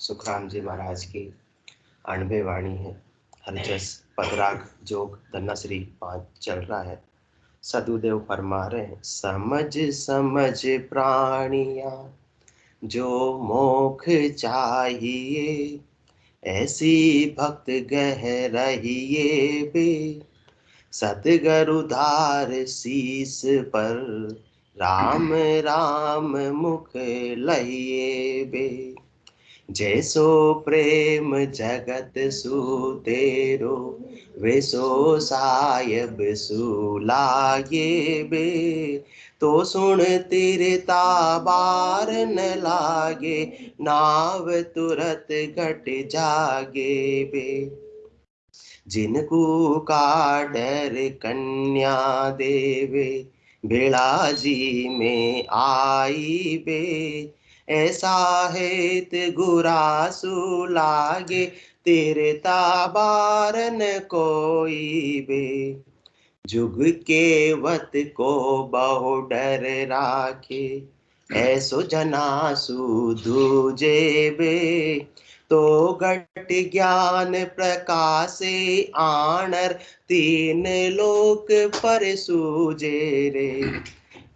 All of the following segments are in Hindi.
सुखराम जी महाराज की 98 वाणी है। हरजस पदराग जोग धन्नाश्री 5 चल रहा है। सदुदेव फरमा रहे हैं, समझ समझ प्राणिया जो मोख चाहिए, ऐसी भक्त गह रहिए बे। सतगुरु धार शीस पर राम राम मुख लइए बे। जैसो प्रेम जगत सुतेरो, वैसो सायब सुलागे बे। तो सुन तिरता बार न लागे, नाव तुरत घट जागे बे। जिनको का डर कन्या देवे, भेड़ा जी में आई बे। ऐसा हेत गुरासु लागे, तेरे ताबारन कोई बे। जुग के वत को बहु डर राखे, ऐसो जनासु दूजे बे। तो घट ज्ञान प्रकाशे आनर, तीन लोक पर सूजे रे।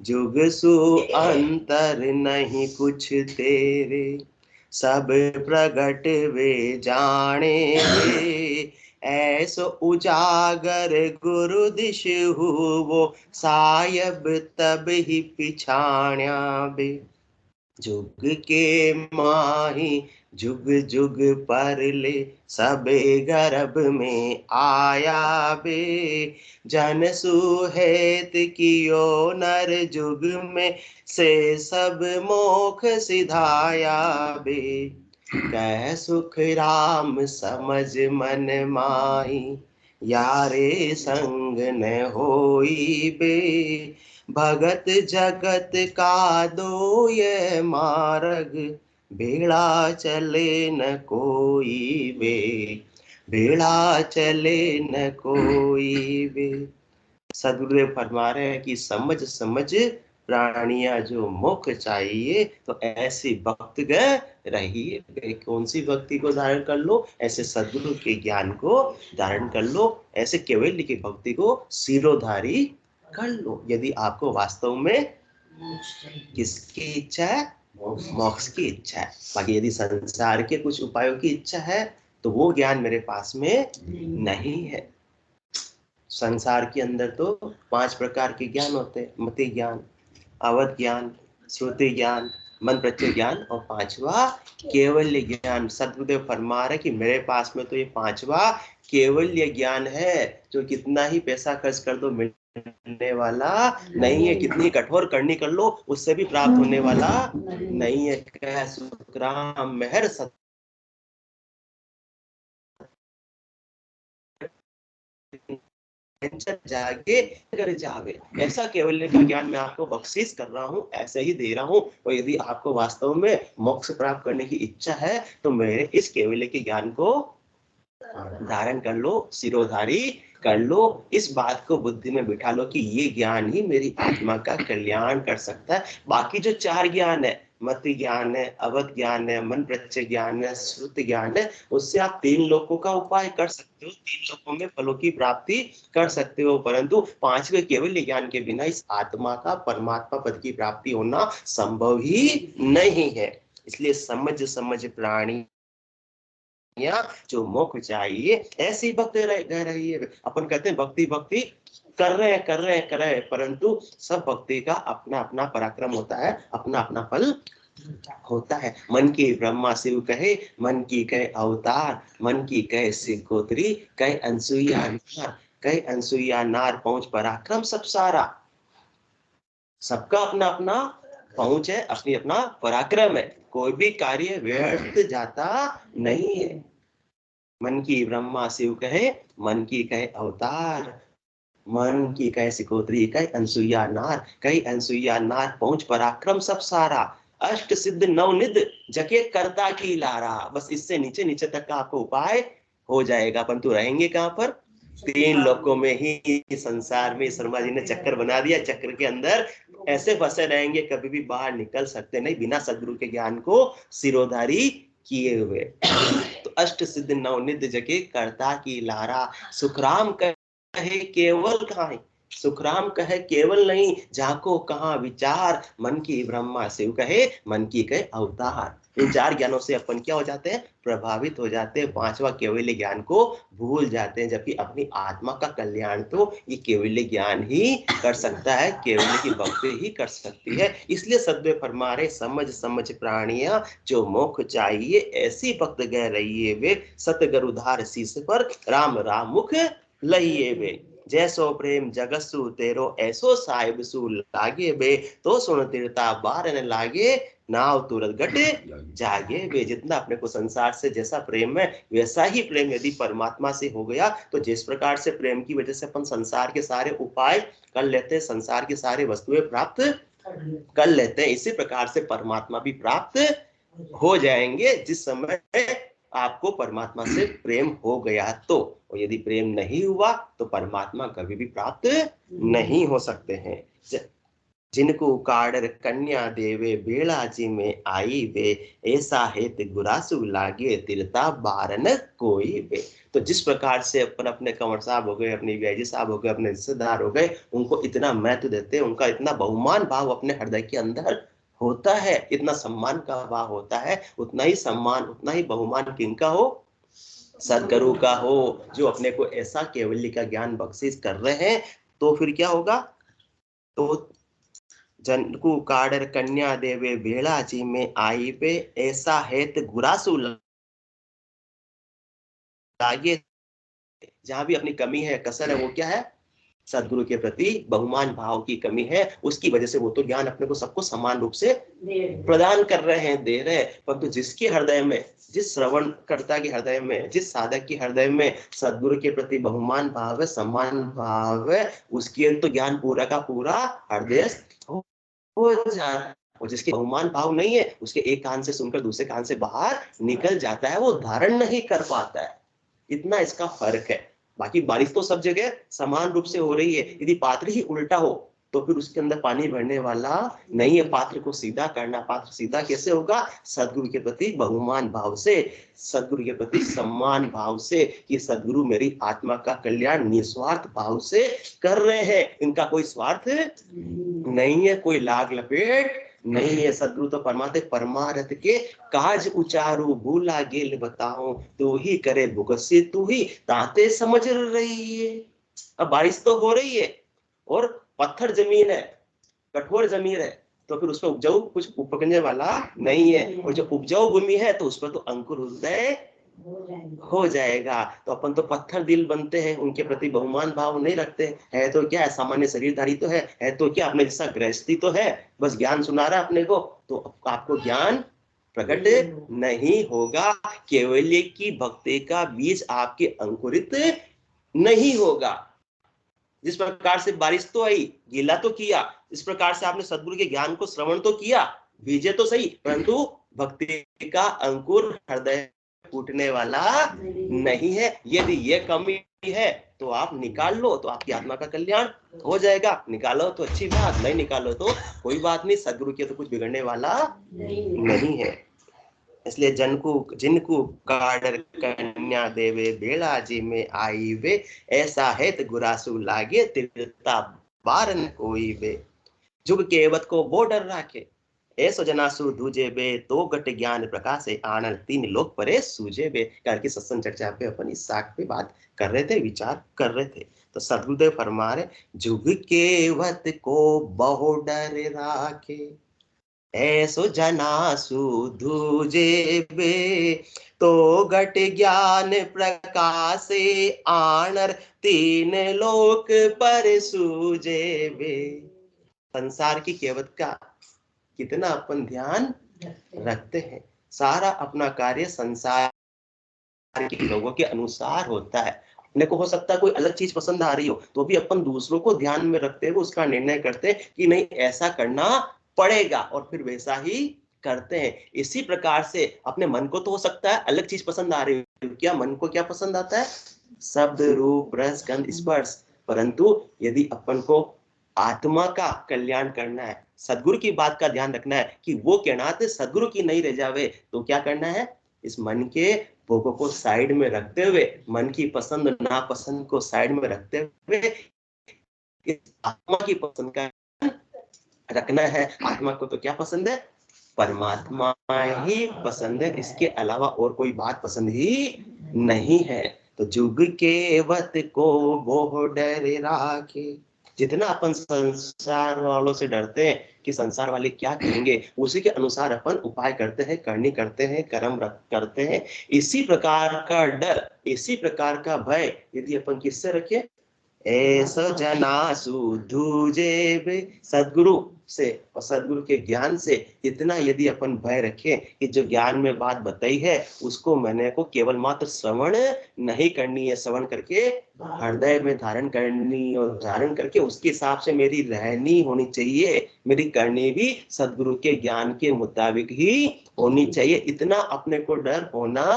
जुग सु अंतर नहीं कुछ तेरे, सब प्रगट वे जाने वे। ऐसो उजागर गुरु दिश हुवो, सायब तब ही पिछाण्या बे। जुग के माही जुग जुग पर ले, सबे गर्भ में आया बे। जन सुहेत कियो नर जुग में, से सब मोख सिधाया बे। कह सुख राम समझ मन माही, यारे संग न होई बे। भगत जगत का दो ये मार्ग, भेड़ा चले न कोई बे। भेड़ा चले न कोई बे। सदगुरुदेव फरमा रहे हैं कि समझ समझ प्राणियां जो मोक्ष चाहिए, तो ऐसी भक्त रहिए। कौन सी भक्ति को धारण कर लो? ऐसे सदगुरु के ज्ञान को धारण कर लो, ऐसे केवल की भक्ति को सिरोधारी कर लो। यदि आपको वास्तव में किसकी इच्छा है? मोक्ष की इच्छा है। बाकी यदि संसार के कुछ उपायों की इच्छा है, तो वो ज्ञान मेरे पास में नहीं है। संसार के अंदर तो 5 प्रकार के ज्ञान होते हैं, मति ज्ञान, अवध ज्ञान, श्रुति ज्ञान, मन प्रत्यय ज्ञान और 5वां केवल्य ज्ञान। सदगुरुदेव फरमा रहे कि मेरे पास में तो ये 5वां केवल्य ज्ञान है, जो कितना ही पैसा खर्च कर दो मिलने वाला नहीं है, कितनी कठोर करनी कर लो उससे भी प्राप्त होने वाला नहीं है। कह सुखराम मेहर सत जागे कर जावे। ऐसा केवल्य का ज्ञान मैं आपको बख्शीश कर रहा हूँ, ऐसे ही दे रहा हूँ। और यदि आपको वास्तव में मोक्ष प्राप्त करने की इच्छा है, तो मेरे इस केवल्य के ज्ञान को धारण कर लो, सिरोधारी कर लो। इस बात को बुद्धि में बिठा लो कि ये ज्ञान ही मेरी आत्मा का कल्याण कर सकता है। बाकी जो 4 ज्ञान है, मति ज्ञान है, अवध ज्ञान है, मन प्रत्यय ज्ञान है, श्रुति ज्ञान है, उससे आप 3 लोकों का उपाय कर सकते हो, 3 लोकों में फलों की प्राप्ति कर सकते हो। परंतु 5वें केवल ज्ञान के बिना इस आत्मा का परमात्मा पद की प्राप्ति होना संभव ही नहीं है। इसलिए समझ समझ प्राणी जो मोक्ष चाहिए, ऐसी भक्ति रह रही है। अपन कहते हैं भक्ति भक्ति कर रहे हैं, परंतु सब भक्ति का अपना अपना पराक्रम होता है, अपना अपना फल होता है। मन की ब्रह्मा शिव कहे, मन की कहे अवतार, मन की कहे सिकोत्री, कहे अनसुईया नार, कहे अनसुईया नार पहुंच पराक्रम सब सारा। सबका अपना अपना पहुंच है, अपनी अपना पराक्रम है। कोई भी कार्य व्यर्थ जाता नहीं है। मन की ब्रह्मा शिव कहे, मन की कहे अवतार, मन की कहे सिकोत्री, कहे अनसुईया नार, कहे अनसुईया नार पहुंच पराक्रम सब सारा। अष्ट सिद्ध नवनिध जके करता की लारा। बस इससे नीचे नीचे तक का आपको उपाय हो जाएगा, परंतु रहेंगे कहां पर? 3 लोकों में ही। संसार में शर्मा जी ने चक्कर बना दिया, चक्र के अंदर ऐसे फंसे रहेंगे, कभी भी बाहर निकल सकते नहीं बिना सदगुरु के ज्ञान को सिरोधारी किए हुए। तो अष्ट सिद्ध नवनिध जगे करता की लारा, सुखराम कहे केवल कहां, सुखराम कहे केवल नहीं, जाको कहां विचार, मन की ब्रह्मा शिव कहे मन की कहे अवतार। इन चार ज्ञानों से अपन क्या हो जाते हैं, प्रभावित हो जाते हैं, पांचवा केवल्य ज्ञान को भूल जाते हैं। जबकि अपनी आत्मा का कल्याण तो ये केवल्य ज्ञान ही कर सकता है, केवल्य की भक्ति ही कर सकती है। इसलिए सद्वे फरमा रहे, समझ समझ प्राणिया जो मोक्ष चाहिए, ऐसी भक्त गह रही वे, सतगरुधार शीस पर राम राम मुख लइए वे। जैसो प्रेम जगसु तेरो ऐसो साहिब सु लागे बे, तो सुन तीरता बार न लागे, नाव तुरंत गटे जागे वे। जितना अपने को संसार से जैसा प्रेम है, वैसा ही प्रेम यदि परमात्मा से हो गया, तो जिस प्रकार से प्रेम की वजह से अपन संसार के सारे उपाय कर लेते हैं, संसार की सारी वस्तुएं प्राप्त कर लेते हैं, इसी प्रकार से परमात्मा भी प्राप्त हो जाएंगे जिस समय आपको परमात्मा से प्रेम हो गया तो। और यदि प्रेम नहीं हुआ तो परमात्मा कभी भी प्राप्त नहीं हो सकते हैं। जिनको काडर कन्या देवे, बेड़ा जी में आई वे, ऐसा हेत गुरासु लागे, तिरता बारन कोई वे। तो जिस प्रकार से अपन अपने कंवर साहब हो गए, अपने व्याजी साहब हो गए, अपने रिश्तेदार हो गए, उनको इतना महत्व देते हैं, उनका इतना बहुमान भाव अपने हृदय के अंदर होता है, इतना सम्मान का भाव होता है, उतना ही सम्मान उतना ही बहुमान किनका हो, सदगुरु का हो, जो अपने को ऐसा केवल्य का ज्ञान बख्शिश कर रहे हैं। तो फिर क्या होगा, तो जनकु काडर कन्या देवे, बेड़ा जी में आई वे, ऐसा हेत गुरासु लागे। जहां भी अपनी कमी है, कसर है, वो क्या है, सदगुरु के प्रति बहुमान भाव की कमी है, उसकी वजह से वो तो ज्ञान अपने को सबको समान रूप से प्रदान कर रहे हैं, दे रहे हैं। परंतु जिसके हृदय में, जिस श्रवणकर्ता के हृदय में, जिस साधक के हृदय में सदगुरु के प्रति बहुमान भाव है, सम्मान भाव है, उसके तो ज्ञान पूरा का पूरा हृदय हो जाए। और जिसके बहुमान भाव नहीं है, उसके एक कान से सुनकर दूसरे कान से बाहर निकल जाता है, वो धारण नहीं कर पाता है। इतना इसका फर्क है। बाकी बारिश तो सब जगह समान रूप से हो रही है। यदि पात्र ही उल्टा हो तो फिर उसके अंदर पानी भरने वाला नहीं है। पात्र को सीधा करना, पात्र सीधा कैसे होगा, सदगुरु के प्रति बहुमान भाव से, सदगुरु के प्रति सम्मान भाव से, कि सदगुरु मेरी आत्मा का कल्याण निस्वार्थ भाव से कर रहे हैं, इनका कोई स्वार्थ नहीं है, कोई लाग लपेट नहीं है। सदगुरु तो परमात्मा परमारथ के काज उचारू, भूला गेल बताओ, तू ही करे भुगसी, तू ही ताते समझ रही है। अब बारिश तो हो रही है और पत्थर जमीन है, कठोर जमीन है, तो फिर उसमें उपजाऊ कुछ उपकने वाला नहीं है। और जो उपजाऊ भूमि है तो उस पर तो अंकुर उदय हो जाएगा। तो अपन तो पत्थर दिल बनते हैं, उनके प्रति बहुमान भाव नहीं रखते है। तो क्या है, सामान्य शरीरधारी तो है तो क्या अपने जैसा गृहस्थी तो है, बस ज्ञान सुना रहा है अपने को, तो आपको ज्ञान प्रकट नहीं होगा, केवल्य की भक्ति का बीज आपके अंकुरित नहीं होगा। जिस प्रकार से बारिश तो आई, गीला तो किया, इस प्रकार से आपने सदगुरु के ज्ञान को श्रवण तो किया, बीजे तो सही, परंतु भक्ति का अंकुर हृदय फूटने वाला नहीं है। यदि ये कमी है तो आप निकाल लो, तो आपकी आत्मा का कल्याण हो जाएगा। निकालो तो अच्छी बात, नहीं निकालो तो कोई बात नहीं, सदगुरु के तो कुछ बिगड़ने वाला नहीं है। इसलिए जिनको काडर कन्या देवे, बेड़ा जी में आई वे, ऐसा है तो गुरासु लागे, तिरता बारन कोई वे। जुग केवत को वो डर राखे, ऐसो जनासु दूजे बे, तो गट ज्ञान प्रकाश आनंद, तीन लोग परे सूझे बे। करके सत्संग चर्चा पे अपन इस साख पे बात कर रहे थे, विचार कर रहे थे। तो सदगुरुदेव फरमा रहे, जुग केवत को बहु डर राखे, ऐसो जनासु दूजे बे, तो घट ज्ञान प्रकाश आनर, तीन लोक पर सूझे बे। संसार की केवत का कितना अपन ध्यान रखते हैं। सारा अपना कार्य संसार के लोगों के अनुसार होता है। अपने को हो सकता है कोई अलग चीज पसंद आ रही हो, तो भी अपन दूसरों को ध्यान में रखते हुए उसका निर्णय करते हैं कि नहीं ऐसा करना पड़ेगा, और फिर वैसा ही करते हैं। इसी प्रकार से अपने मन को तो हो सकता है अलग चीज पसंद आ रही हो, क्या मन को क्या पसंद आता है, शब्द रूप रस गंध स्पर्श, परंतु यदि अपन को आत्मा का कल्याण करना है, सदगुरु की बात का ध्यान रखना है कि वो कहना सदगुरु की नहीं रह जावे, तो क्या करना है, इस मन के भोगों को साइड में रखते हुए, मन की पसंद नापसंद को साइड में रखते हुए इस आत्मा की पसंद का रखना है। आत्मा को तो क्या पसंद है? परमात्मा ही पसंद है, इसके अलावा और कोई बात पसंद ही नहीं है। तो जुग के वत को वो डर राखे। जितना अपन संसार वालों से डरते हैं कि संसार वाले क्या कहेंगे, उसी के अनुसार अपन उपाय करते हैं, करनी करते हैं, कर्म करते हैं। इसी प्रकार का डर, इसी प्रकार का भय यदि अपन किससे रखें? ऐसा जना सुधुजे बे, सदगुरु से और सदगुरु के ज्ञान से इतना यदि अपन भय रखें कि जो ज्ञान में बात बताई है उसको मैंने को केवल मात्र श्रवण नहीं करनी है, श्रवण करके हृदय में धारण करनी और धारण करके उसके हिसाब से मेरी रहनी होनी चाहिए, मेरी करनी भी सदगुरु के ज्ञान के मुताबिक ही होनी चाहिए। इतना अपने को डर होना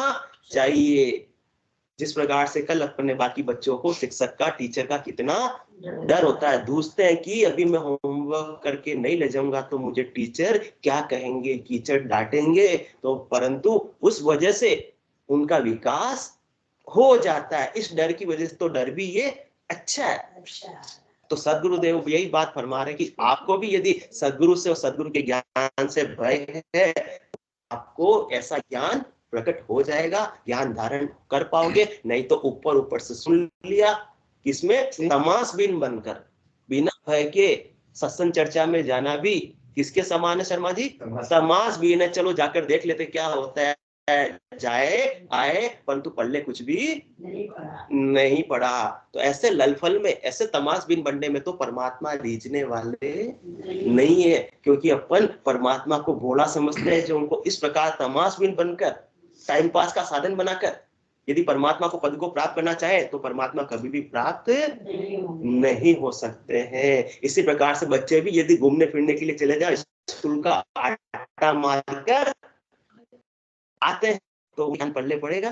चाहिए। जिस प्रकार से कल अपने बाकी बच्चों को शिक्षक का, टीचर का कितना डर होता है, दूसते हैं कि अभी मैं होमवर्क करके नहीं ले जाऊंगा तो मुझे टीचर क्या कहेंगे, टीचर डांटेंगे। तो परंतु उस वजह से उनका विकास हो जाता है। इस डर की वजह से तो डर भी ये अच्छा है। तो सदगुरुदेव यही बात फरमा रहे कि आपको भी यदि सदगुरु से और सदगुरु के ज्ञान से भय है, आपको ऐसा ज्ञान प्रकट हो जाएगा, ज्ञान धारण कर पाओगे। नहीं तो ऊपर ऊपर से सुन लिया, किसमें? तमाशबीन बनकर, बिना भय के सत्संग चर्चा में जाना भी किसके समान है शर्मा जी? तमाशबीन है। चलो जाकर देख लेते क्या होता है, जाए आए, परंतु पढ़ले कुछ भी नहीं पढ़ा। तो ऐसे ललफल में, ऐसे तमाशबीन बनने में तो परमात्मा रीझने वाले नहीं है, क्योंकि अपन परमात्मा को भोला समझते हैं, जो उनको इस प्रकार तमाशबीन बनकर, टाइम पास का साधन बनाकर यदि परमात्मा को पद को प्राप्त करना चाहे तो परमात्मा कभी भी प्राप्त नहीं हो सकते हैं। इसी प्रकार से बच्चे भी यदि घूमने फिरने के लिए चले जाए, स्कूल का आटा मारकर आते हैं तो ज्ञान पढ़ने पड़ेगा,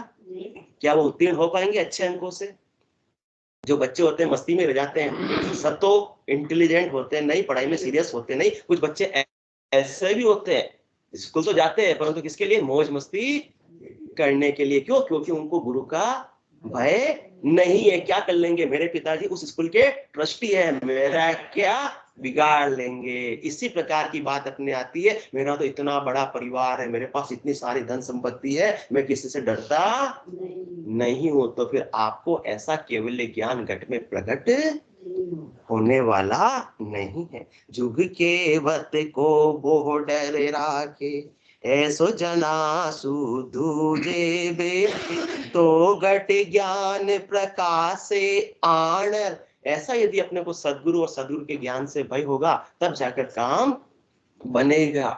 क्या वो उत्तीर्ण हो पाएंगे अच्छे अंकों से? जो बच्चे होते हैं मस्ती में रह जाते हैं, सब तो इंटेलिजेंट होते हैं नहीं, पढ़ाई में सीरियस होते नहीं। कुछ बच्चे ऐसे भी होते हैं, स्कूल तो जाते हैं परंतु किसके लिए? मौज मस्ती करने के लिए। क्यों? क्योंकि उनको गुरु का भय नहीं है। क्या कर लेंगे, मेरे पिताजी उस स्कूल के ट्रस्टी है, मेरा क्या बिगाड़ लेंगे। इसी प्रकार की बात अपने आती है, मेरा तो इतना बड़ा परिवार है, मेरे पास इतनी सारी धन संपत्ति है, मैं किसी से डरता नहीं हूं। तो फिर आपको ऐसा केवल ज्ञान घट में प्रकट होने वाला नहीं है। जुग के वत को वो डर राखे, ऐसो जना सुधुजे बे, तो घट ज्ञान प्रकाश से आनर। ऐसा यदि अपने को सदगुरु और सदगुरु के ज्ञान से भय होगा तब जाकर काम बनेगा।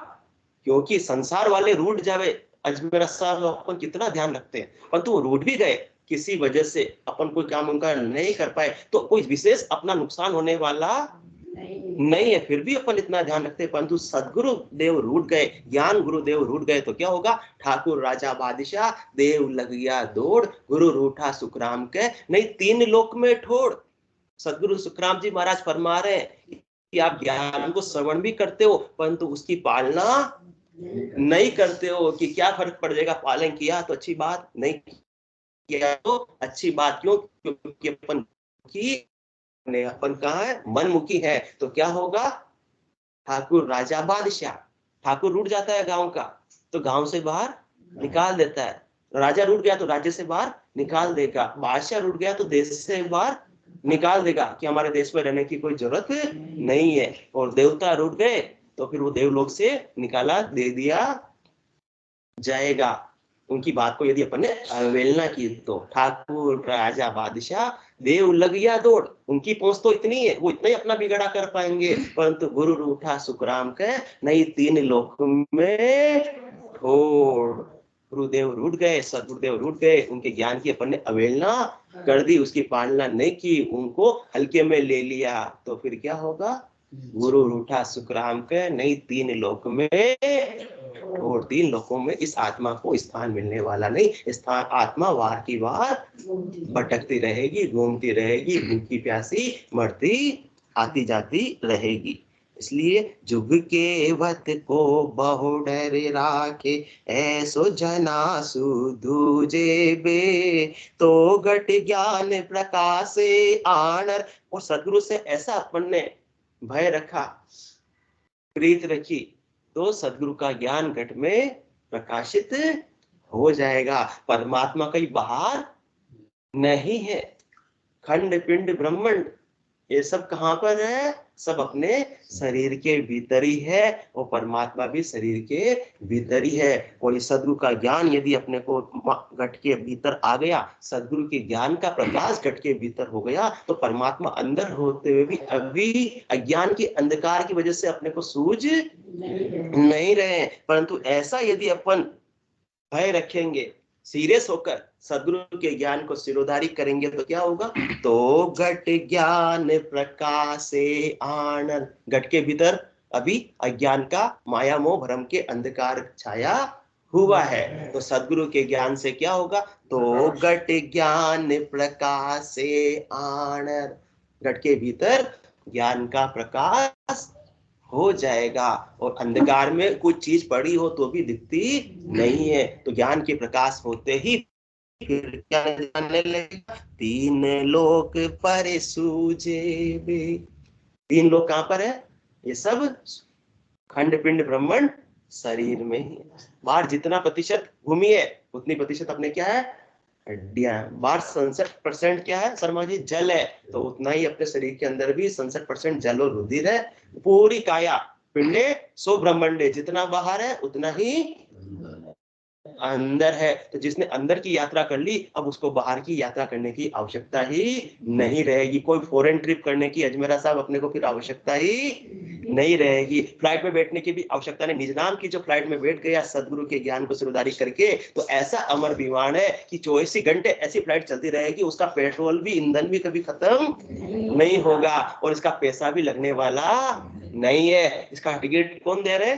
क्योंकि संसार वाले रूठ जावे, अजमेर साहब अपन कितना ध्यान रखते हैं, परंतु वो रूठ भी गए, किसी वजह से अपन कोई काम उनका नहीं कर पाए, तो कोई विशेष अपना नुकसान होने वाला नहीं है, फिर भी अपन इतना ध्यान रखते हैं। परंतु सदगुरु देव रूठ गए, ज्ञान गुरुदेव रूठ गए तो क्या होगा? ठाकुर राजा बादशाह देव लग गया दौड़, गुरु रूठा सुखराम के नहीं तीन लोक में ठोड़। सदगुरु सुखराम जी महाराज फरमा रहे हैं कि आप ज्ञान को श्रवण भी करते हो परंतु उसकी पालना नहीं करते हो, कि क्या फर्क पड़ जाएगा, पालन किया तो अच्छी बात, नहीं किया तो अच्छी बात। क्यों? क्योंकि अपन कहाँ है? मनमुखी है। तो क्या होगा? ठाकुर राजा बादशाह, ठाकुर रूठ जाता है गांव का तो गांव से बाहर निकाल देता है, राजा रूठ गया तो राज्य से बाहर निकाल देगा, बादशाह रूठ गया तो देश से बाहर निकाल देगा कि हमारे देश में रहने की कोई जरूरत नहीं है। और देवता रूठ गए तो फिर वो देवलोक से निकाला दे दिया जाएगा। उनकी बात को यदि अपन ने अवहेलना की तो ठाकुर राजा बादशाह देव लग गया दौड़, उनकी पहुंच तो इतनी है, वो इतना ही अपना बिगड़ा कर पाएंगे। परंतु गुरु रूठा सुखराम के नहीं तीन लोक में ठोड़। गुरुदेव रूठ गए, सदगुरुदेव रूठ गए, उनके ज्ञान की अपन ने अवहेलना कर दी, उसकी पालना नहीं की, उनको हल्के में ले लिया तो फिर क्या होगा? गुरु रूठा सुखराम के नहीं तीन लोक में, और तीन लोकों में इस आत्मा को स्थान मिलने वाला नहीं। स्थान आत्मा वार की वार भटकती रहेगी, घूमती रहेगी, भूखी प्यासी मरती आती जाती रहेगी। इसलिए जुग के वत को बहु डर राखे, ऐसो जना सुधूजे बे, तो घट ज्ञान प्रकाश आनर। और सदगुरु से ऐसा अपन ने भय रखा, प्रीत रखी, तो सदगुरु का ज्ञान घट में प्रकाशित हो जाएगा। परमात्मा कहीं बाहर नहीं है। खंड पिंड ब्रह्मांड ये सब कहां पर है? सब अपने शरीर के भीतर ही है, और परमात्मा भी शरीर के भीतर ही है। और इस सदगुरु का ज्ञान यदि अपने को घट के भीतर आ गया, सदगुरु के ज्ञान का प्रकाश घट के भीतर हो गया, तो परमात्मा अंदर होते हुए भी अभी अज्ञान के अंधकार की वजह से अपने को सूझ नहीं रहे। परंतु ऐसा यदि अपन भय रखेंगे, सीरियस होकर सदगुरु के ज्ञान को सिरोधारी करेंगे, तो क्या होगा? तो घट ज्ञान प्रकाशे आनंद। घट के भीतर अभी अज्ञान का माया मोह भ्रम के अंधकार छाया हुआ है, तो सदगुरु के ज्ञान से क्या होगा? तो घट ज्ञान प्रकाशे आनंद। घट के भीतर ज्ञान का प्रकाश हो जाएगा, और अंधकार में कुछ चीज पड़ी हो तो भी दिखती नहीं है। तो ज्ञान के प्रकाश होते ही फिर क्या जानने लगेगा? तीन लोक पर सूझे बे। तीन लोग कहां पर है? ये सब खंड पिंड ब्रह्मांड शरीर में ही। बाहर जितना प्रतिशत भूमि है, उतनी प्रतिशत अपने क्या है? हड्डियां। बाहर 67% क्या है शर्मा जी? जल है। तो उतना ही अपने शरीर के अंदर भी 67% जल और रुधिर है। पूरी काया पिंडे सो ब्रह्मांडे, जितना बाहर है उतना ही अंदर है। तो जिसने अंदर की यात्रा कर ली, अब उसको बाहर की यात्रा करने की आवश्यकता ही नहीं रहेगी। कोई फॉरेन ट्रिप करने की अजमेरा साहब अपने को फिर आवश्यकता ही नहीं रहेगी। फ्लाइट में बैठने की भी आवश्यकता नहीं। निज नाम की जो फ्लाइट में बैठ गया सदगुरु के ज्ञान को सिरोधारी करके, तो ऐसा अमर विमान है कि 24 घंटे ऐसी फ्लाइट चलती रहेगी, उसका पेट्रोल भी ईंधन भी कभी खत्म नहीं होगा, और इसका पैसा भी लगने वाला नहीं है। इसका टिकट कौन दे रहे?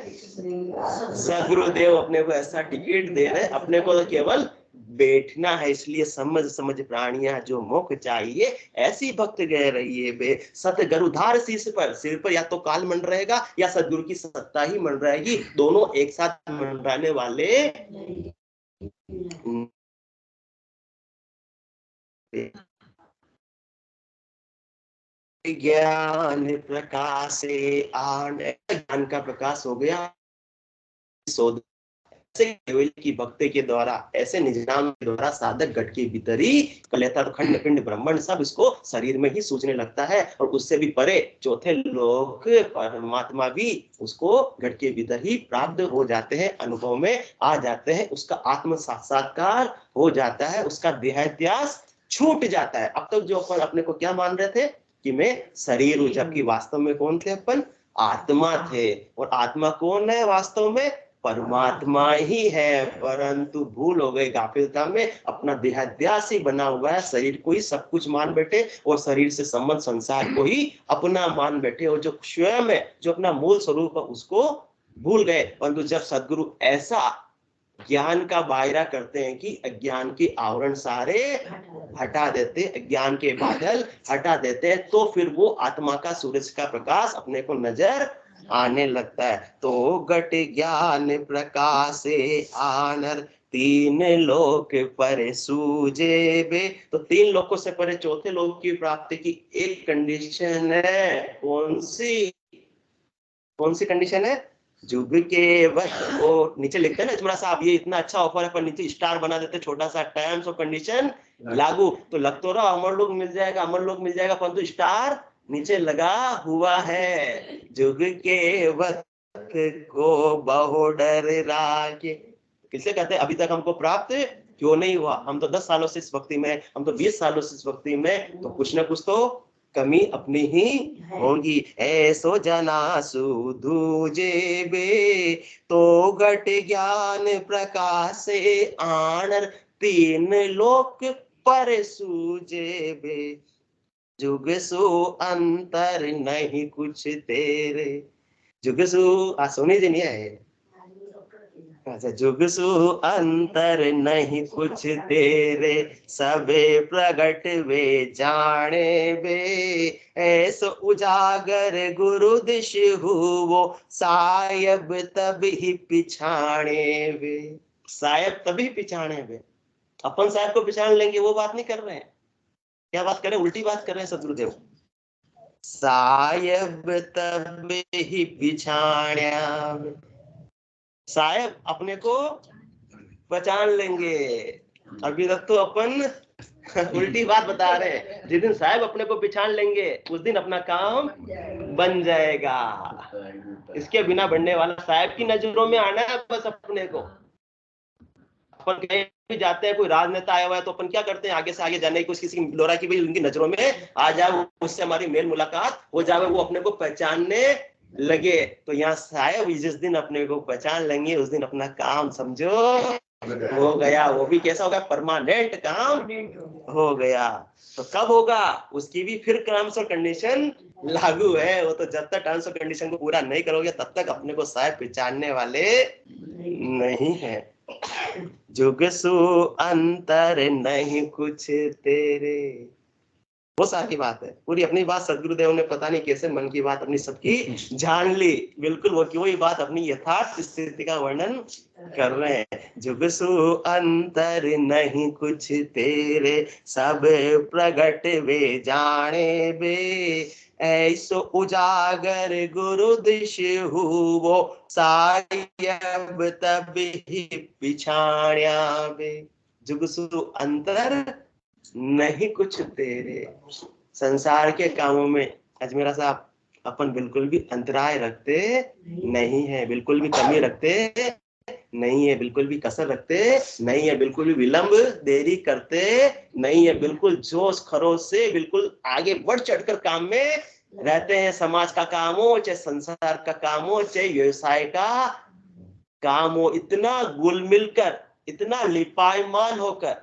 सदगुरुदेव अपने को ऐसा टिकट दे रहे, अपने को तो केवल बैठना है। इसलिए समझ समझ प्राणियां जो मुख चाहिए, ऐसी भक्त गए रहिए बे। सत गरुधार शीश पर, सिर पर या तो काल मंडराएगा या सदगुरु की सत्ता ही मंडराएगी। दोनों एक साथ मंडराने वाले ज्ञान प्रकाश से ज्ञान का प्रकाश हो गया। केवल की भक्ति के द्वारा, ऐसे निजाम के द्वारा साधक घट के भीतर ही कर लेता है। तो खंड पिंड ब्रह्मांड सब इसको शरीर में ही सूझने लगता है, और उससे भी परे चौथे लोक परमात्मा भी उसको घट के भीतर ही प्राप्त हो जाते हैं, अनुभव में आ जाते हैं। उसका आत्म साक्षात्कार हो जाता है, उसका देहाध्यास छूट जाता है। अब तक जो अपन अपने को क्या मान रहे थे कि मैं शरीर हूं, जबकि वास्तव में कौन थे अपन? आत्मा थे। और आत्मा कौन है वास्तव में? परमात्मा ही है। परंतु भूल हो गई, गाफिलता में अपना देहाध्यास ही बना हुआ है, शरीर को ही सब कुछ मान बैठे, और शरीर से संबंध संसार को ही अपना मान बैठे, और जो स्वयं है, जो अपना मूल स्वरूप है, उसको भूल गए। परंतु जब सदगुरु ऐसा ज्ञान का वायरा करते हैं कि अज्ञान के आवरण सारे हटा देते, अज्ञान के बादल हटा देते हैं, तो फिर वो आत्मा का सूरज का प्रकाश अपने को नजर आने लगता है। तो घट ज्ञान प्रकाश आनर, तीन लोक पर सूझे बे। तो तीन लोकों से परे चौथे लोक की प्राप्ति की एक कंडीशन है। कौन सी? कौन सी कंडीशन है? जुग के वक्त वो नीचे लिखते हैं ना अजमेरा साहब, ये इतना अच्छा ऑफर है, पर नीचे स्टार बना देते छोटा सा, टर्म्स और कंडीशन लागू। तो लग तो रहा अमर लोग मिल जाएगा, अमर लोग मिल जाएगा, परंतु स्टार नीचे लगा हुआ है। जुग के वक्त को बहु डर राखे। किसे कहते हैं? अभी तक हमको प्राप्त क्यों नहीं हुआ? हम तो 10 सालों से इस भक्ति में, हम तो 20 सालों से इस भक्ति में, तो कुछ ना कुछ तो कमी अपनी ही होगी। ऐसो जना सुधूजे बे, तो घट ज्ञान प्रकाश आनर, तीन लोक पर सूझे बे। जुग सु अंतर नहीं कुछ तेरे। जुग सु सोनी जी नहीं है, अच्छा, जुगसु अंतर नहीं कुछ तेरे, सबे प्रगट वे जाने बे, ऐसो उजागर गुरु दिश हुओ, सायब तभी पिछाणे वे। सायब तभी पिछाणे वे, अपन साहब को पहचान लेंगे वो बात नहीं कर रहे हैं। क्या बात कर रहे हैं? उल्टी बात कर रहे हैं सदगुरुदेव। सायब तभी पिछाण्या, साहब अपने को पहचान लेंगे। अभी तक तो अपन उल्टी बात बता रहे हैं। जिस दिन साहब अपने को पहचान लेंगे उस दिन अपना काम बन जाएगा। इसके बिना बनने वाला, साहब की नजरों में आना है बस अपने को। अपन कहीं भी जाते हैं, कोई राजनेता आया हुआ है तो अपन क्या करते हैं, आगे से आगे जाने की कोशिश, किसी की लोरा की भाई उनकी नजरों में आ जाए, उससे हमारी मेल मुलाकात हो जाए, वो अपने को पहचानने लगे। तो यहाँ साहब जिस दिन अपने को पहचान लेंगे उस दिन अपना काम समझो हो गया। वो भी कैसा होगा? परमानेंट काम हो गया। तो कब होगा उसकी भी फिर टर्म्स और कंडीशन लागू है। वो तो जब तक टर्म्स और कंडीशन को पूरा नहीं करोगे तब तक अपने को साहब पहचानने वाले नहीं है। जुगसु अंतर नहीं कुछ तेरे, वो सारी बात है। पूरी अपनी बात सदगुरुदेव ने पता नहीं कैसे मन की बात अपनी सबकी जान ली। बिल्कुल वो की वही बात अपनी यथार्थ स्थिति का वर्णन कर रहे हैं। जुगसु अंतर नहीं कुछ तेरे, सब प्रगट वे जाने बे, ऐसो उजागर गुरु दिश हुओ, सायब तभी पिछाण्या बे। जुगसु अंतर नहीं कुछ तेरे, संसार के कामों में अजमेरा साहब अपन बिल्कुल भी अंतराय रखते नहीं है, बिल्कुल भी कमी रखते नहीं है, बिल्कुल भी कसर रखते नहीं है, बिल्कुल भी विलंब देरी करते नहीं है, बिल्कुल जोश खरोश से बिल्कुल आगे बढ़ चढ़कर काम में रहते हैं। समाज का काम हो, चाहे संसार का काम हो, चाहे व्यवसाय का काम हो, इतना घुल मिलकर, इतना लिपायमान होकर,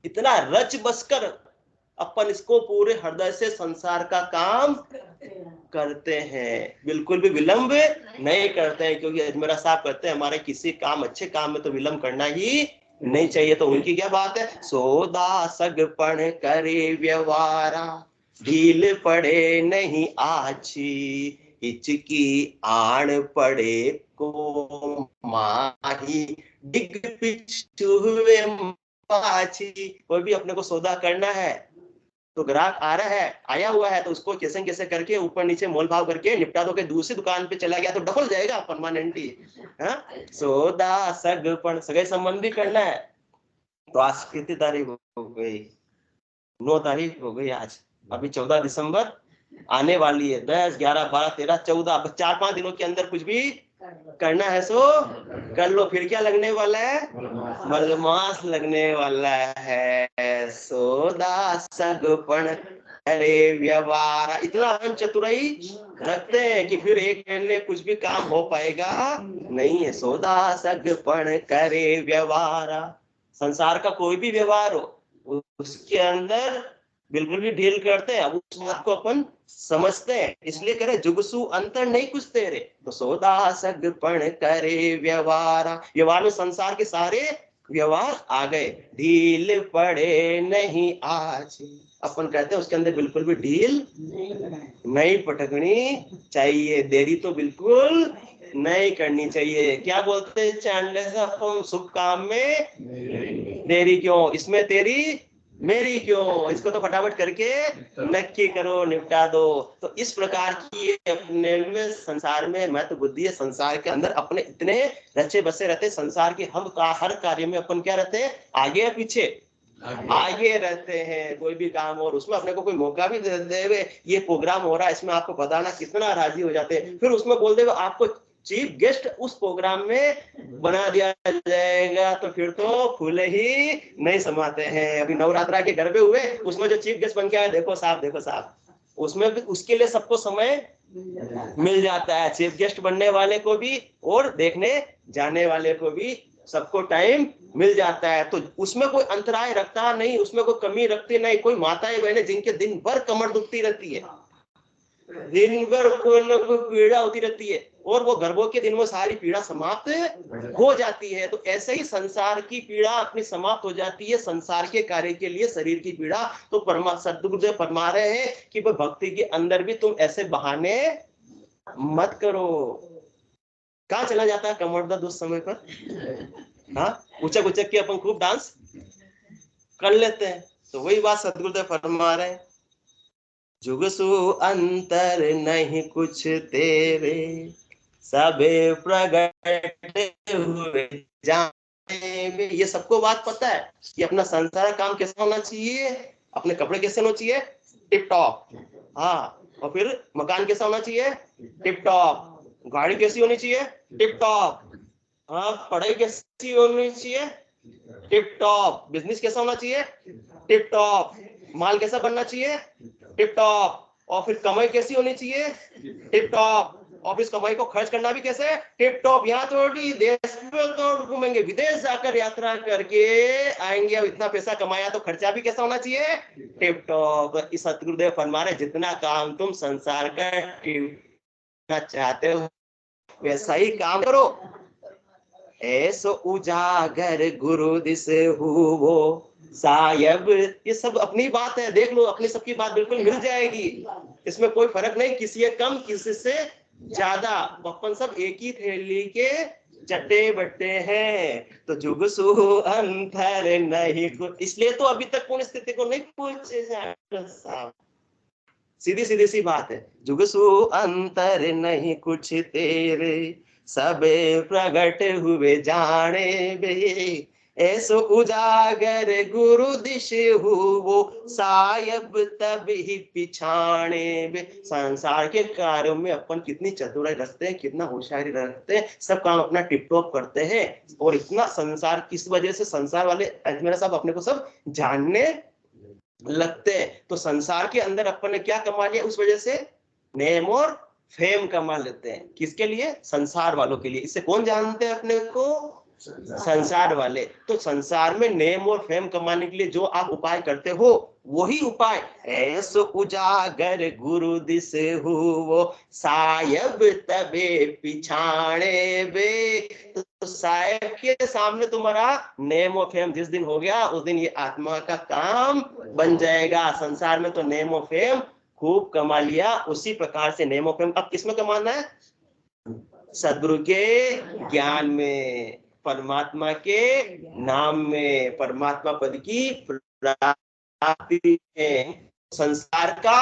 इतना रच बसकर अपन इसको पूरे हृदय से संसार का काम करते हैं, बिल्कुल भी विलंब नहीं करते हैं। क्योंकि अजमेरा साहब कहते हैं हमारे किसी काम, अच्छे काम में तो विलंब करना ही नहीं चाहिए। तो उनकी क्या बात है? सोदा सगपण करे व्यवहारा, ढील पड़े नहीं आछी, हिचकी आण पड़े को माही, डिग पिछुए कोई भी अपने को सौदा करना है तो ग्राहक आ रहा है, आया हुआ है, तो उसको कैसे कैसे करके ऊपर नीचे मोल भाव करके निपटा दो। के दूसरी दुकान पे चला गया तो डबल जाएगा परमानेंटली। सौदा सगपण, सगे संबंधी करना है। तो आज कितनी तारीख हो गई? 9 तारीख हो गई आज। अभी 14 दिसंबर आने वाली है। 10, 11, 12, 13, 14, अब 4-5 दिनों के अंदर कुछ भी करना है सो कर लो। फिर क्या लगने वाला है? मलमास लगने वाला है। सोदा सगपण अरे व्यवहार, इतना हम चतुराई रखते हैं कि फिर एक महीने कुछ भी काम हो पाएगा नहीं है। सोदा सगपण करे व्यवहार, संसार का कोई भी व्यवहार हो उसके अंदर बिल्कुल भी ढील करते हैं। अब उस बात को अपन समझते हैं, इसलिए कह रहे जुगसु अंतर नहीं कुछ तेरे, तो सौदा सगपण करे व्यवहार, व्यवहार में संसार के सारे व्यवहार आ गए। ढील पड़े नहीं आज, अपन कहते हैं उसके अंदर बिल्कुल भी ढील नहीं पटकनी चाहिए, देरी तो बिल्कुल नहीं करनी चाहिए। क्या बोलते हैं चांडले साहब, शुभ काम में देरी क्यों, इसमें तेरी मेरी क्यों, इसको तो फटाफट करके नक्की करो, निपटा दो। तो इस प्रकार की अपने में संसार में महत्व बुद्धि है। संसार के अंदर अपने इतने रचे बसे रहते, संसार के हम हर कार्य में अपन क्या रहते हैं? आगे या पीछे? आगे रहते हैं। कोई भी काम और उसमें अपने को कोई मौका भी दे दे, ये प्रोग्राम हो रहा है इसमें आपको बताना, कितना राजी हो जाते हैं। फिर उसमें बोल दे आपको चीफ गेस्ट उस प्रोग्राम में बना दिया जाएगा, तो फिर तो फूले ही नहीं समाते हैं। अभी नवरात्रा के गरबे हुए, उसमें जो चीफ गेस्ट बन के आया, देखो साहब, उसमें भी उसके लिए सबको समय मिल जाता है। चीफ गेस्ट बनने वाले को भी और देखने जाने वाले को भी सबको टाइम मिल जाता है। तो उसमें कोई अंतराय रखता नहीं, उसमें कोई कमी रखती नहीं। कोई माताएं बहनें जिनके दिन भर कमर दुखती रहती है, दिन भर कोई ना कोई पीड़ा होती रहती है, और वो गर्भों के दिन में सारी पीड़ा समाप्त हो जाती है। तो ऐसे ही संसार की पीड़ा अपनी समाप्त हो जाती है संसार के कार्य के लिए, शरीर की पीड़ा। तो सद्गुरुदेव फरमा रहे हैं कि वो भक्ति के अंदर भी तुम ऐसे बहाने मत करो। कहाँ चला जाता है कमर दर्द उस समय पर? हाँ, उचक उचक के अपन खूब डांस कर लेते हैं। तो वही बात सद्गुरुदेव फरमा रहे हैं, जुग सु अंतर नहीं कुछ तेरे, सबे प्रगट हुए जाने। ये सबको बात पता है कि अपना संसार काम कैसा होना चाहिए, अपने कपड़े कैसे होना चाहिए, टिप टॉप। हाँ, और फिर मकान कैसा होना चाहिए, टिप टॉप। गाड़ी कैसी होनी चाहिए, टिप टॉप। हाँ, पढ़ाई कैसी होनी चाहिए, टिप टॉप। बिजनेस कैसा होना चाहिए, टिप टॉप। माल कैसा बनना चाहिए, टिप टॉप। और फिर कमाई कैसी होनी चाहिए, टिप टॉप। और इस कमाई को खर्च करना भी कैसे, टिप टॉप। यहाँ थोड़ी देश में तो घूमेंगे, विदेश जाकर यात्रा करके आएंगे, अब इतना पैसा कमाया तो खर्चा भी कैसा होना चाहिए, टिप टॉप। इस सतगुरुदेव फरमा रहे जितना काम तुम संसार का चाहते हो वैसा ही काम करो। ऐसो उजागर गुरु दिस हुओ सायब। ये सब अपनी बात है, देख लो, अपनी सबकी बात बिल्कुल मिल जाएगी। इसमें कोई फर्क नहीं, किसी से कम किसी से ज्यादा, अपन सब एक ही थैली के चट्टे बट्टे हैं। तो जुग सु अंतर नहीं कुछ, इसलिए तो अभी तक पूर्ण स्थिति को नहीं पूछे जा। सीधी सीधी सी बात है, जुग सु अंतर नहीं कुछ तेरे, सबे प्रगट हुए जाने बे। ऐसो उजागर गुरु दिश हुओ सायब तब ही पिछाने बे। संसार के कार्यों में अपन कितनी चतुराई रखते हैं, कितना होशियारी रखते हैं, सब काम अपना टिप टॉप करते हैं। और इतना संसार, किस वजह से संसार वाले अजमेरा साहब अपने को सब जानने लगते हैं। तो संसार के अंदर अपन ने क्या कमा लिया, उस वजह से नेम और फेम कमा लेते हैं। किसके लिए, संसार वालों के लिए। इससे कौन जानते हैं अपने को, संसार वाले। तो संसार में नेम और फेम कमाने के लिए जो आप उपाय करते हो वही उपाय ऐसो उजागर गुरु दिस हुओ सायब तबे पिछाणे बे। तो सायब के सामने तुम्हारा नेम और फेम जिस दिन हो गया उस दिन ये आत्मा का काम बन जाएगा। संसार में तो नेम और फेम खूब कमा लिया, उसी प्रकार से नेम और फेम अब किसमें कमाना है, सद्गुरु के ज्ञान में, परमात्मा के नाम में, परमात्मा पद की प्राप्ति में। संसार का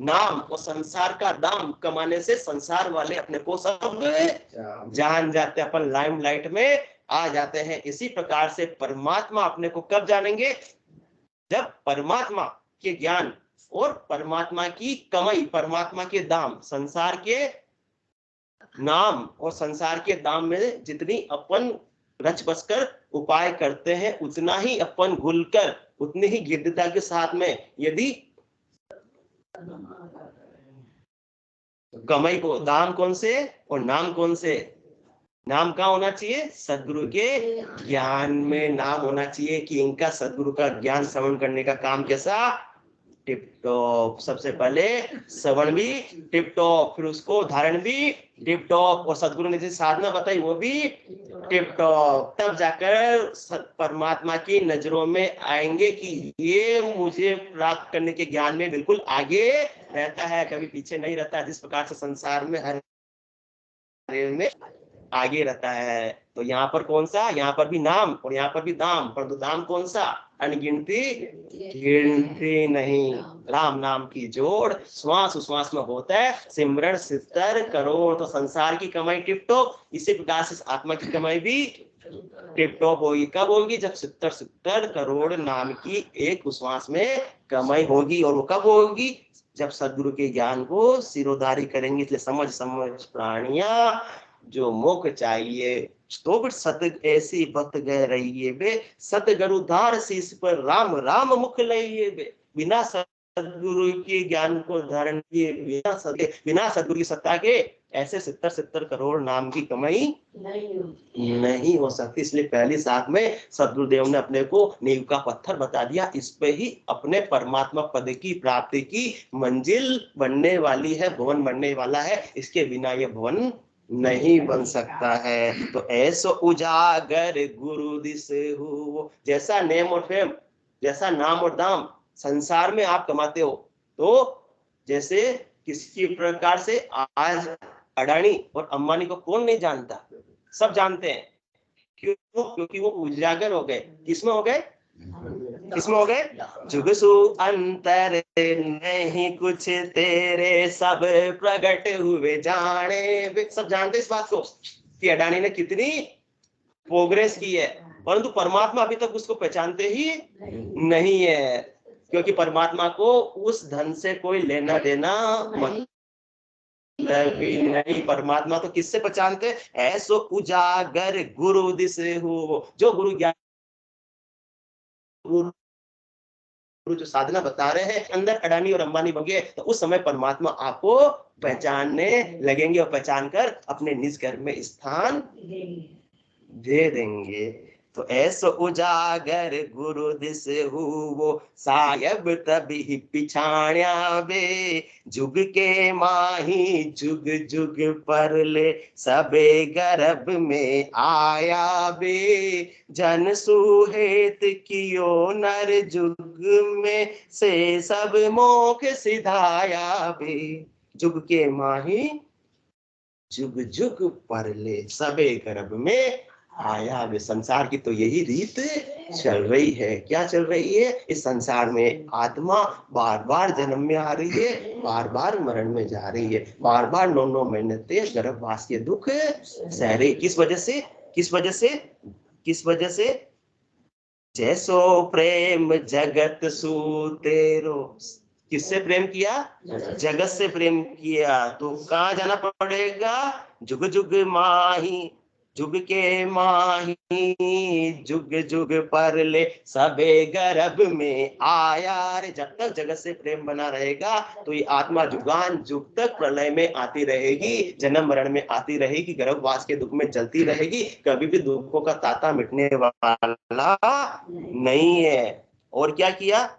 नाम और संसार का दाम कमाने से संसार वाले अपने को सब जान जाते हैं, अपन लाइमलाइट में आ जाते हैं। इसी प्रकार से परमात्मा अपने को कब जानेंगे, जब परमात्मा के ज्ञान और परमात्मा की कमाई, परमात्मा के दाम, संसार के नाम और संसार के दाम में जितनी अपन रच बस कर उपाय करते हैं उतना ही अपन घुलकर, उतनी ही गिद्धता के साथ में यदि कमाई को, दाम कौन से और नाम कौन से, नाम कहाँ होना चाहिए, सदगुरु के ज्ञान में नाम होना चाहिए कि इनका सदगुरु का ज्ञान श्रवण करने का काम कैसा, टिप टॉप। सबसे पहले श्रवण भी टिप टॉप, फिर उसको धारण भी टिप टॉप, और सदगुरु ने जो साधना बताई वो भी टिप टॉप। तब जाकर परमात्मा की नजरों में आएंगे कि ये मुझे प्राप्त करने के ज्ञान में बिल्कुल आगे रहता है, कभी पीछे नहीं रहता। जिस प्रकार से संसार में हर में आगे रहता है। तो यहाँ पर कौन सा, यहाँ पर भी नाम और यहाँ पर भी दाम, परंतु दाम कौन सा, अनगिनती गिनती नहीं। राम नाम की जोड़ श्वास उश्वास में होता है, सिमरण 70 करोड़। तो संसार की कमाई टिप टॉप, इसी प्रकार से आत्मा की कमाई भी टिप टॉप होगी। कब होगी, जब 70 करोड़ नाम की एक उश्वास में कमाई होगी। और वो कब होगी, जब सदगुरु के ज्ञान को सिरोधारी करेंगे। इसलिए समझ समझ प्राणिया जो मोक्ष चाहिए, तो फिर सत ऐसी बत गए रहिए बे, सतगुरु धार शीश पर राम राम मुख लइए बे। बिना सदगुरु के ज्ञान को धारण किए, बिना सदगुरु की सत्ता के ऐसे 70 करोड़ नाम की कमाई नहीं हो सकती। इसलिए पहली साथ में सदगुरुदेव ने अपने को नींव का पत्थर बता दिया, इस पे ही अपने परमात्मा पद की प्राप्ति की मंजिल बनने वाली है, भवन बनने वाला है। इसके बिना ये भवन नहीं बन सकता है। तो ऐसो उजागर गुरु दिस हो, जैसा नेम और फेम, जैसा नाम और दाम संसार में आप कमाते हो, तो जैसे किसी प्रकार से आज अडानी और अंबानी को कौन नहीं जानता, सब जानते हैं। क्यों? क्योंकि वो उजागर हो गए। किसमें हो गए? किसमें हो गए? जुगसु अंतर नहीं कुछ तेरे, सब प्रकट हुए जाने। सब जानते इस बात को कि अडानी ने कितनी प्रोग्रेस की है, परंतु परमात्मा अभी तक उसको पहचानते ही नहीं है, क्योंकि परमात्मा को उस धन से कोई लेना देना नहीं। परमात्मा तो किससे पहचानते? ऐसो उजागर गुरु दिस हो, जो गुरु ज्ञान, गुरु जो साधना बता रहे हैं, अंदर अडानी और अंबानी बन गए, तो उस समय परमात्मा आपको पहचानने लगेंगे और पहचान कर अपने निज घर में स्थान दे देंगे। तो ऐसो उजागर गुरु दिस हुवो, सायब तभी पिछाण्या बे, जुग के माही जुग जुग परले, सबे गर्भ में आया बे, जन सुहेत कियो नर जुग में, से सब मोख सिधाया बे। जुग के माही जुग जुग परले, सबे गर्भ में आया वे। संसार की तो यही रीत चल रही है। क्या चल रही है? इस संसार में आत्मा बार बार जन्म में आ रही है, बार बार मरण में जा रही है, बार बार 9 महीने गर्भवास के दुख सह रही। किस वजह से? किस वजह से? किस वजह से? जैसो प्रेम जगत सूतेरो, किससे प्रेम किया? जगत से प्रेम किया। तो कहाँ जाना पड़ेगा? जुग जुग माही, जुग के माही जुग जुग परले, सबे गर्भ में आया रे। जब तक जगत से प्रेम बना रहेगा तो ये आत्मा जुगान जुग तक प्रलय में आती रहेगी, जन्म मरण में आती रहेगी, गर्भवास के दुख में जलती रहेगी। कभी भी दुखों का ताता मिटने वाला नहीं है। और क्या किया?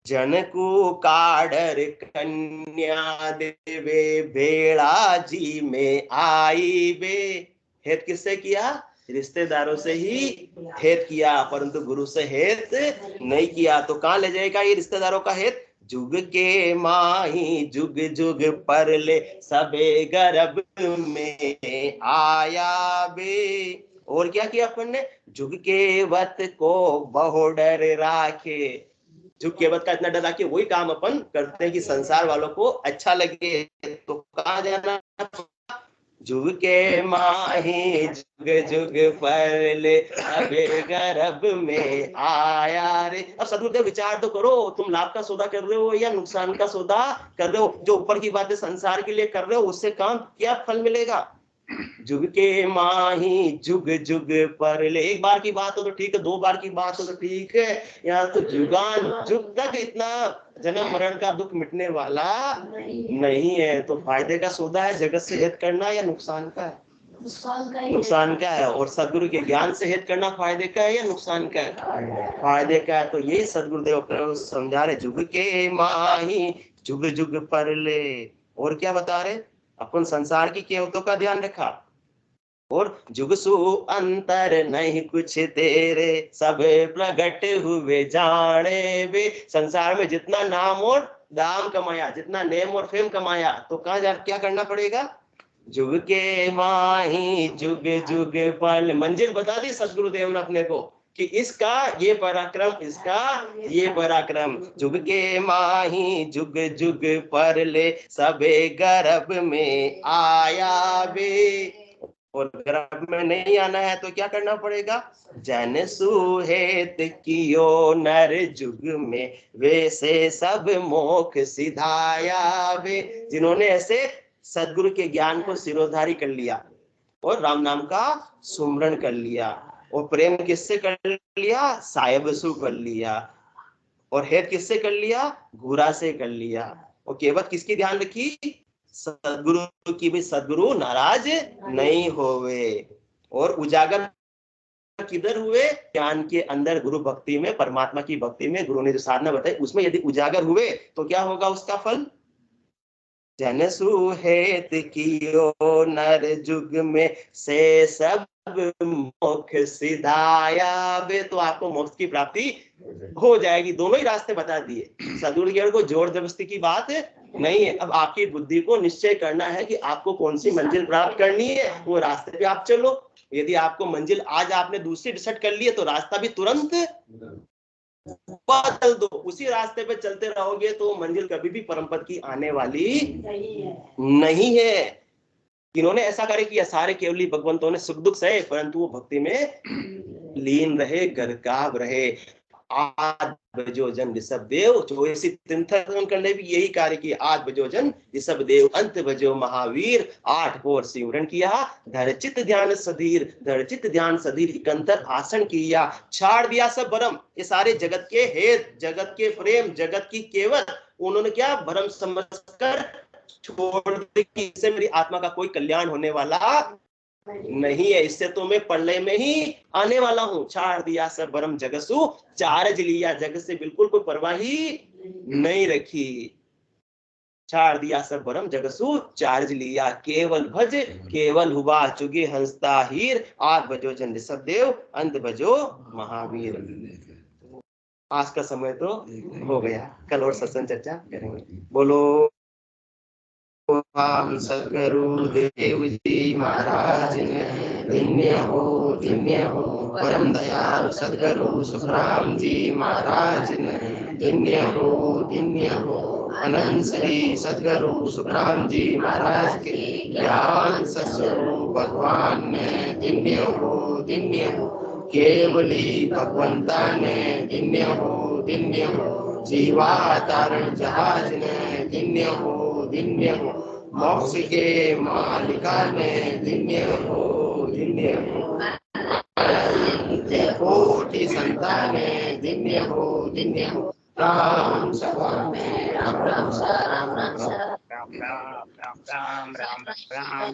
जनकू काडर कन्या देवे, भेड़ा जी में आई बे। हेत किससे किया? रिश्तेदारों से ही हेत किया, परंतु गुरु से हेत नहीं किया। तो कहां ले जाएगा ये रिश्तेदारों का हेत? जुग के माही जुग जुग परले, सबे गर्भ में आया बे। और क्या किया अपन ने? जुग के वत को बहुडर राखे। जो केवट का इतना डर रखिए, वही काम अपन करते हैं कि संसार वालों को अच्छा लगे। तो कहाँ जाना? जुग के माही जुग जुग परले, अबे गर्भ में आया रे। अब सदगुरुदेव विचार तो करो, तुम लाभ का सौदा कर रहे हो या नुकसान का सौदा कर रहे हो? जो ऊपर की बातें संसार के लिए कर रहे हो, उससे काम क्या फल मिलेगा? जुग के माही जुग जुग परले। एक बार की बात हो तो ठीक है, 2 बार की बात हो तो ठीक है, यहाँ तो जुगान जुग तक इतना जन्म मरण का दुख मिटने वाला नहीं है। तो फायदे का सौदा है जगत से हित करना या नुकसान का है? नुकसान का है। और सदगुरु के ज्ञान से हित करना फायदे का है या नुकसान का है? फायदे का है। तो यही सदगुरुदेव समझा रहे, जुग के माही जुग जुग परले। और क्या बता रहे? अपन संसार की कीमतों का ध्यान रखा, और जुगसु अंतर नहीं कुछ तेरे, सब प्रगट हुए जाने वे। संसार में जितना नाम और दाम कमाया, जितना नेम और फेम कमाया, तो कहाँ जा क्या करना पड़ेगा? जुग के माही जुग जुग पल। मंजिल बता दी सदगुरुदेव ने अपने को कि इसका ये पराक्रम, इसका ये पराक्रम। जुग के माही जुग जुग परले, सबे गर्भ में आया बे। और गर्भ में नहीं आना है तो क्या करना पड़ेगा? जन सुहेत कियो नर जुग में, वैसे सब मोख सिधाया वे। जिन्होंने ऐसे सदगुरु के ज्ञान को सिरोधारी कर लिया और राम नाम का सुमरण कर लिया, और प्रेम किससे कर लिया? साहेब सु कर लिया। और हेत किससे कर लिया? घूरा से कर लिया। और केवल किसकी ध्यान रखी? सदगुरु की भी। सदगुरु नाराज नहीं होवे। और उजागर किधर हुए? ज्ञान के अंदर, गुरु भक्ति में, परमात्मा की भक्ति में, गुरु ने जो साधना बताई उसमें यदि उजागर हुए तो क्या होगा उसका फल? जन सुहेत कियो नर जुग में से सब मोक्ष सिधाया वे, तो आपको मोक्ष की प्राप्ति हो जाएगी। दोनों ही रास्ते बता दिए। सदगुरु की को जोर जबरदस्ती की बात नहीं है। अब आपकी बुद्धि को निश्चय करना है कि आपको कौन सी मंजिल प्राप्त करनी है, वो रास्ते पे आप चलो। यदि आपको मंजिल आज आपने दूसरी डिसाइड कर ली है, तो रास्ता भी तुरंत बदल दो। उसी रास्ते पे चलते रहोगे तो मंजिल कभी भी परम पद की आने वाली नहीं है। इन्होंने ऐसा कार्य किया, सारे केवली भगवंतों ने सुख दुख सहे, परंतु वो भक्ति में लीन रहे, गर्काव रहे। आज बजोजन ऋषभ देव, जो इसी तीर्थन करने भी यही कार्य किया। आज बजोजन ऋषभ देव, अंत बजो महावीर, 8 कोर सिमरन किया, धरचित ध्यान सधीर, धरचित ध्यान सधीर, इकंतर आसन किया, छाड़ दिया सब भरम। ये सारे जगत के हेत, जगत के प्रेम, जगत की केवल उन्होंने क्या भरम समझकर छोड़ दी कि इससे मेरी आत्मा का कोई कल्याण होने वाला नहीं है, इससे तो मैं प्रलय में ही आने वाला हूँ। छाड़ दिया सब भरम जगसु, चार्ज लिया, जगत से बिल्कुल कोई परवाह ही नहीं रखी। छाड़ दिया सब भरम जगसु, चार्ज लिया, केवल भज केवल हुआ चुगे हंसता हीर, आज बजो जन ऋषभ देव, अंत बजो महावीर। आज का समय तो हो गया, कल और सत्संग चर्चा करेंगे। बोलो सदगुरु देव जी महाराज धन्य हो, धन्य हो। परम दयाल सदगुरु सुखराम जी महाराज धन्य हो, धन्य हो। अनंत श्री सदगुरु सुखराम जी महाराज के ज्ञान सत्स्वरूप भगवान ने धन्य हो, धन्य हो। केवली भगवंता ने धन्य हो, धन्य हो। जीवातारण जहाज ने धन्य हो, धन्य हो। मोक्ष के मालिका ने धन्य हो, धन्य हो। कोटि संताने धन्य हो, धन्य हो। राम राम राम राम राम राम राम राम राम राम राम।